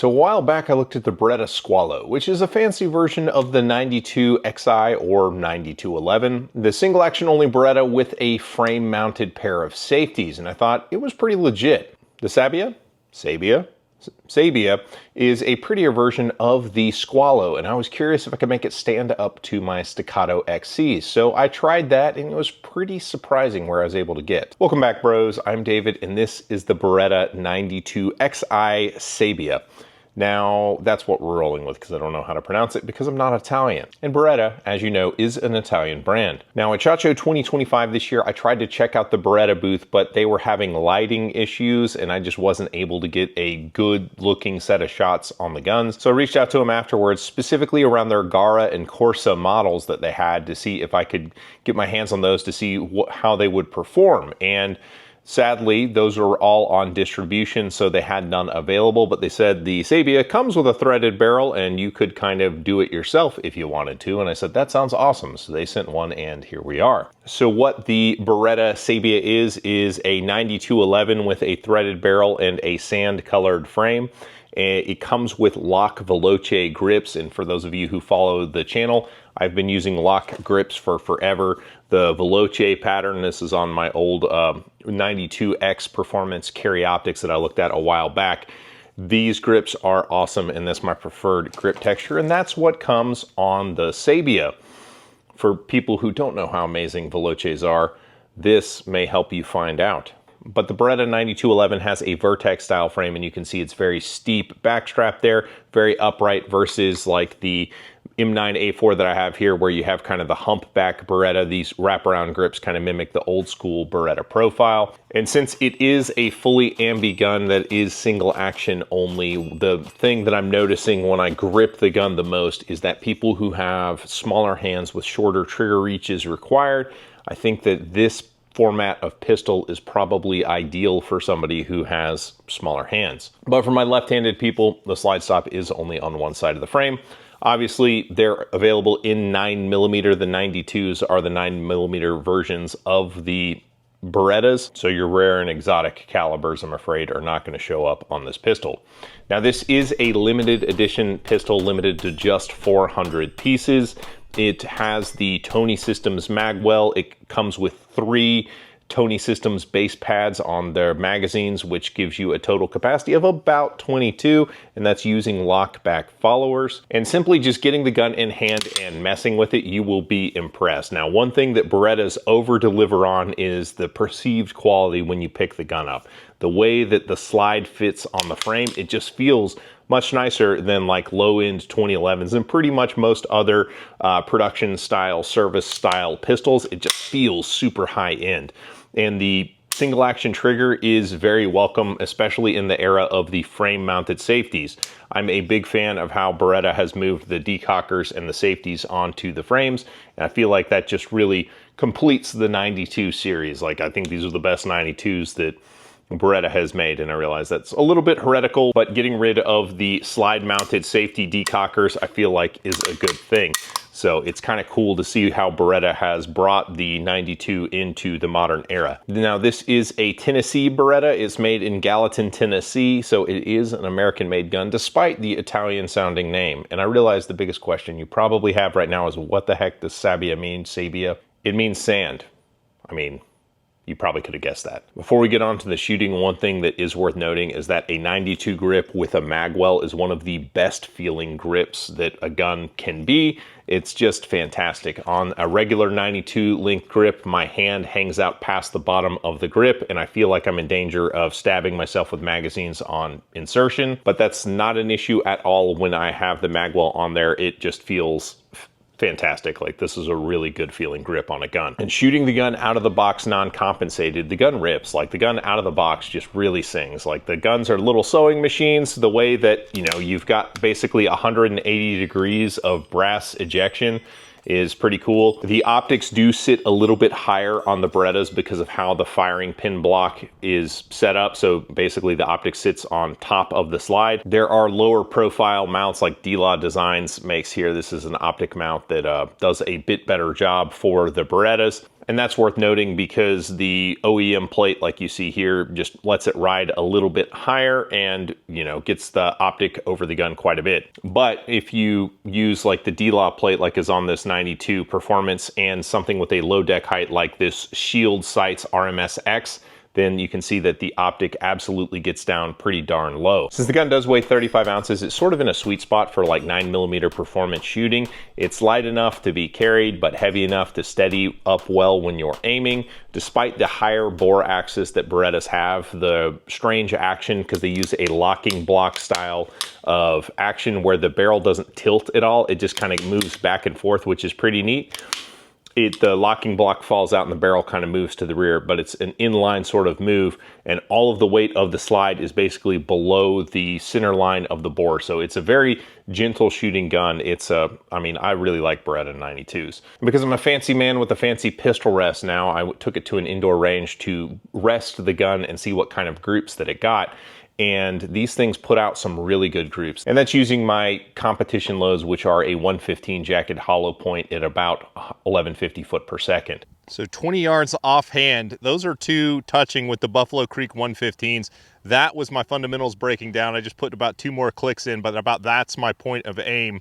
So a while back I looked at the Beretta Squalo, which is a fancy version of the 92XI or 9211, the single action only Beretta with a frame mounted pair of safeties, and I thought it was pretty legit. The Sabia is a prettier version of the Squalo, and I was curious if I could make it stand up to my Staccato XCs. So I tried that, and it was pretty surprising where I was able to get. Welcome back, bros. I'm David, and this is the Beretta 92XI Sabia. Now, that's what we're rolling with because I don't know how to pronounce it because I'm not Italian. And Beretta, as you know, is an Italian brand. Now, at SHOT Show 2025 this year, I tried to check out the Beretta booth, but they were having lighting issues and I just wasn't able to get a good looking set of shots on the guns. So I reached out to them afterwards, specifically around their Gara and Corsa models that they had, to see if I could get my hands on those to see how they would perform. And sadly, those are all on distribution, so they had none available, but they said the Sabia comes with a threaded barrel and you could kind of do it yourself if you wanted to. And I said, that sounds awesome. So they sent one and here we are. So what the Beretta Sabia is a 9211 with a threaded barrel and a sand colored frame. It comes with LOK Veloce grips, and for those of you who follow the channel, I've been using LOK grips for forever. The Veloce pattern, this is on my old 92X Performance Cyelee Optics that I looked at a while back. These grips are awesome, and that's my preferred grip texture, and that's what comes on the Sabia. For people who don't know how amazing Veloces are, this may help you find out. But the Beretta 9211 has a Vertex style frame, and you can see it's very steep backstrap there, very upright, versus like the M9A4 that I have here, where you have kind of the humpback Beretta. These wraparound grips kind of mimic the old school Beretta profile. And since it is a fully ambi gun that is single action only, the thing that I'm noticing when I grip the gun the most is that people who have smaller hands with shorter trigger reaches required, I think that this format of pistol is probably ideal for somebody who has smaller hands. But for my left-handed people, the slide stop is only on one side of the frame. Obviously, they're available in 9mm. The 92s are the 9mm versions of the Berettas, so your rare and exotic calibers, I'm afraid, are not going to show up on this pistol. Now, this is a limited edition pistol, limited to just 400 pieces. It has the Tony Systems magwell. It comes with 3 Tony Systems base pads on their magazines, which gives you a total capacity of about 22, and that's using lockback followers. And simply just getting the gun in hand and messing with it, you will be impressed. Now, one thing that Berettas over-deliver on is the perceived quality when you pick the gun up. The way that the slide fits on the frame, it just feels much nicer than like low-end 2011s and pretty much most other production style, service style pistols. It just feels super high-end. And the single action trigger is very welcome, especially in the era of the frame mounted safeties. I'm a big fan of how Beretta has moved the decockers and the safeties onto the frames, and I feel like that just really completes the 92 series. Like, I think these are the best 92s that Beretta has made, and I realize that's a little bit heretical, but getting rid of the slide mounted safety decockers I feel like is a good thing. So it's kind of cool to see how Beretta has brought the 92 into the modern era. Now, this is a Tennessee Beretta. It's made in Gallatin, Tennessee, so it is an American-made gun despite the Italian-sounding name. And I realize the biggest question you probably have right now is, what the heck does Sabbia mean, Sabia? It means sand. I mean, you probably could have guessed that. Before we get on to the shooting, one thing that is worth noting is that a 92 grip with a magwell is one of the best feeling grips that a gun can be. It's just fantastic. On a regular 92 length grip, my hand hangs out past the bottom of the grip, and I feel like I'm in danger of stabbing myself with magazines on insertion, but that's not an issue at all when I have the magwell on there. It just feels fantastic. Like, this is a really good feeling grip on a gun. And shooting the gun out of the box non-compensated, the gun rips. Like, the gun out of the box just really sings. Like, the guns are little sewing machines, the way that, you know, you've got basically 180 degrees of brass ejection is pretty cool. The optics do sit a little bit higher on the Berettas because of how the firing pin block is set up. So basically the optic sits on top of the slide. There are lower profile mounts like D-Law Designs makes here. This is an optic mount that does a bit better job for the Berettas. And that's worth noting because the OEM plate, like you see here, just lets it ride a little bit higher and, you know, gets the optic over the gun quite a bit. But if you use like the D-Law plate like is on this 92 Performance and something with a low deck height like this Shield Sights RMS-X, then you can see that the optic absolutely gets down pretty darn low. Since the gun does weigh 35 ounces, it's sort of in a sweet spot for like 9mm performance shooting. It's light enough to be carried, but heavy enough to steady up well when you're aiming. Despite the higher bore axis that Berettas have, the strange action, because they use a locking block style of action where the barrel doesn't tilt at all, it just kind of moves back and forth, which is pretty neat. The locking block falls out and the barrel kind of moves to the rear, but it's an inline sort of move, and all of the weight of the slide is basically below the center line of the bore. So it's a very gentle shooting gun. I mean, I really like Beretta 92s. And because I'm a fancy man with a fancy pistol rest now, I took it to an indoor range to rest the gun and see what kind of groups that it got. And these things put out some really good groups. And that's using my competition loads, which are a 115 jacket hollow point at about 1150 foot per second. So 20 yards offhand, those are two touching with the Buffalo Creek 115s. That was my fundamentals breaking down. I just put about 2 more clicks in, but about that's my point of aim.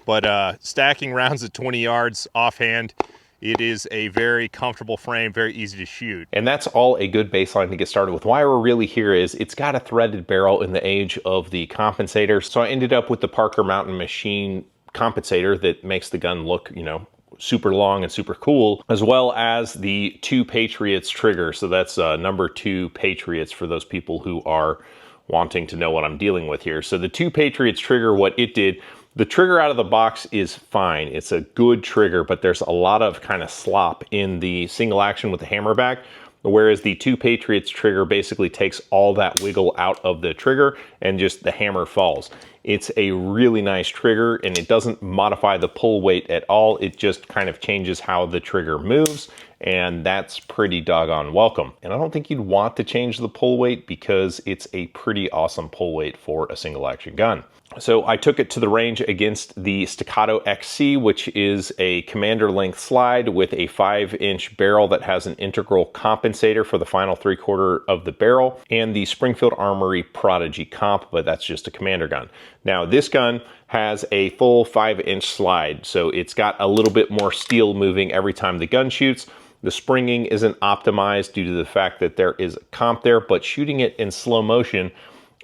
But stacking rounds at 20 yards offhand, it is a very comfortable frame, very easy to shoot. And that's all a good baseline to get started with. Why we're really here is it's got a threaded barrel in the age of the compensator. So I ended up with the Parker Mountain Machine compensator that makes the gun look, you know, super long and super cool, as well as the 2 Patriots trigger. So that's number 2 Patriots for those people who are wanting to know what I'm dealing with here. So the 2 Patriots trigger, what it did, the trigger out of the box is fine. It's a good trigger, but there's a lot of kind of slop in the single action with the hammer back, whereas the 2 Patriots trigger basically takes all that wiggle out of the trigger and just the hammer falls. It's a really nice trigger, and it doesn't modify the pull weight at all. It just kind of changes how the trigger moves, and that's pretty doggone welcome. And I don't think you'd want to change the pull weight because it's a pretty awesome pull weight for a single action gun. So I took it to the range against the Staccato XC, which is a commander length slide with a 5-inch barrel that has an integral compensator for the final 3/4 of the barrel, and the Springfield Armory Prodigy comp, but that's just a commander gun. Now this gun has a full 5-inch slide, so it's got a little bit more steel moving every time the gun shoots. The springing isn't optimized due to the fact that there is a comp there, but shooting it in slow motion,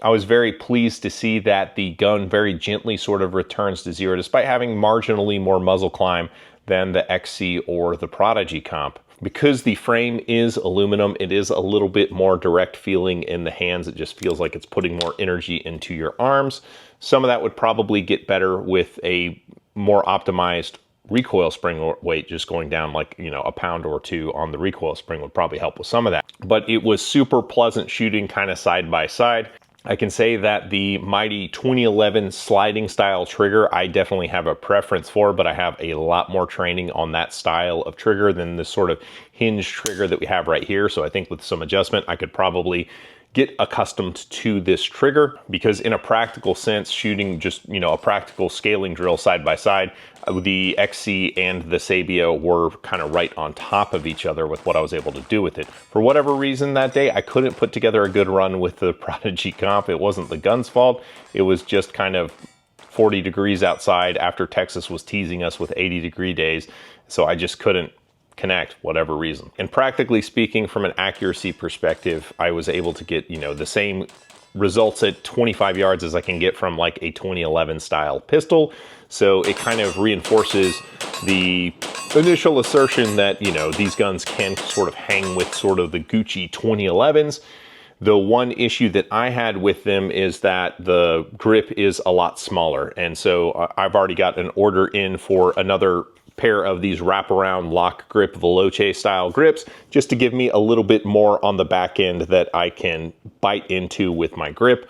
I was very pleased to see that the gun very gently sort of returns to 0 despite having marginally more muzzle climb than the XC or the Prodigy comp. Because the frame is aluminum, it is a little bit more direct feeling in the hands. It just feels like it's putting more energy into your arms. Some of that would probably get better with a more optimized recoil spring weight, just going down like, you know, a pound or 2 on the recoil spring would probably help with some of that. But it was super pleasant shooting kind of side by side. I can say that the mighty 2011 sliding style trigger, I definitely have a preference for, but I have a lot more training on that style of trigger than this sort of hinge trigger that we have right here. So I think with some adjustment, I could probably get accustomed to this trigger, because in a practical sense, shooting just, you know, a practical scaling drill side by side, the XC and the Sabia were kind of right on top of each other with what I was able to do with it. For whatever reason that day, I couldn't put together a good run with the Prodigy comp. It wasn't the gun's fault. It was just kind of 40 degrees outside after Texas was teasing us with 80-degree days. So I just couldn't connect, whatever reason. And practically speaking, from an accuracy perspective, I was able to get, you know, the same results at 25 yards as I can get from like a 2011 style pistol. So it kind of reinforces the initial assertion that, you know, these guns can sort of hang with sort of the Gucci 2011s. The one issue that I had with them is that the grip is a lot smaller. And so I've already got an order in for another pair of these wraparound LOK Veloce style grips, just to give me a little bit more on the back end that I can bite into with my grip.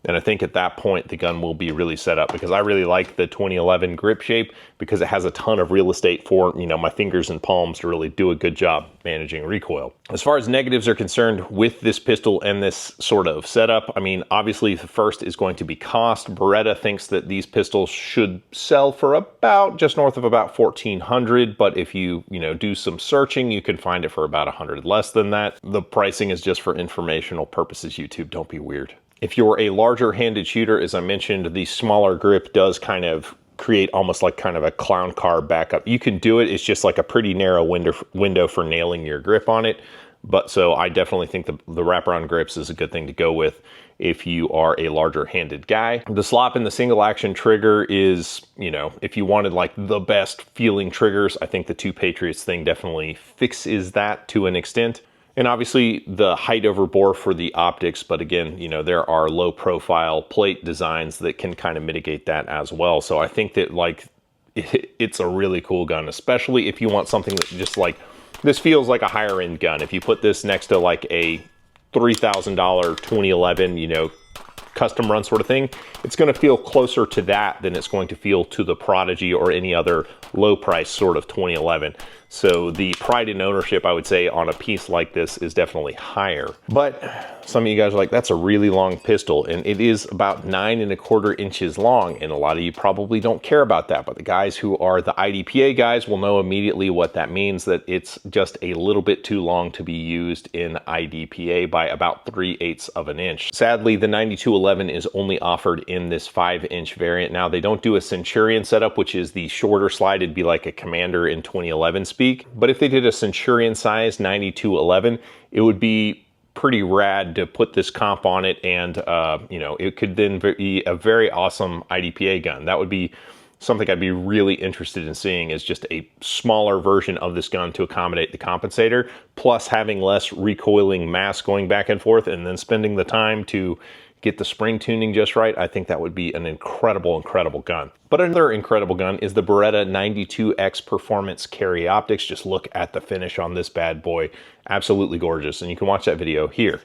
And I think at that point, the gun will be really set up, because I really like the 2011 grip shape because it has a ton of real estate for, you know, my fingers and palms to really do a good job managing recoil. As far as negatives are concerned with this pistol and this sort of setup, I mean, obviously the first is going to be cost. Beretta thinks that these pistols should sell for about just north of about $1,400, but if you do some searching, you can find it for about $100 less than that. The pricing is just for informational purposes, YouTube. Don't be weird. If you're a larger handed shooter, as I mentioned, the smaller grip does kind of create almost like kind of a clown car backup. You can do it. It's just like a pretty narrow window for nailing your grip on it. But so I definitely think the wraparound grips is a good thing to go with if you are a larger handed guy. The slop in the single action trigger is, you know, if you wanted like the best feeling triggers, I think the Two Patriots thing definitely fixes that to an extent. And obviously the height over bore for the optics, but again, you know, there are low profile plate designs that can kind of mitigate that as well. So I think that like it's a really cool gun, especially if you want something that just like, this feels like a higher end gun. If you put this next to like a $3,000 2011, you know, custom run sort of thing, it's going to feel closer to that than it's going to feel to the Prodigy or any other low price sort of 2011. So the pride in ownership, I would say, on a piece like this is definitely higher. But some of you guys are like, that's a really long pistol, and it is about 9¼ inches long, and a lot of you probably don't care about that, but the guys who are the IDPA guys will know immediately what that means, that it's just a little bit too long to be used in IDPA by about 3/8 of an inch. Sadly, the 9211 is only offered in this 5-inch variant. Now, they don't do a Centurion setup, which is the shorter slide. It'd be like a Commander in 2011 speak. But if they did a Centurion size 9211, it would be pretty rad to put this comp on it, and you know, it could then be a very awesome IDPA gun. That would be something I'd be really interested in seeing, is just a smaller version of this gun to accommodate the compensator, plus having less recoiling mass going back and forth, and then spending the time to get the spring tuning just right. I think that would be an incredible, incredible gun. But another incredible gun is the Beretta 92X Performance Cyelee Optics. Just look at the finish on this bad boy. Absolutely gorgeous. And you can watch that video here.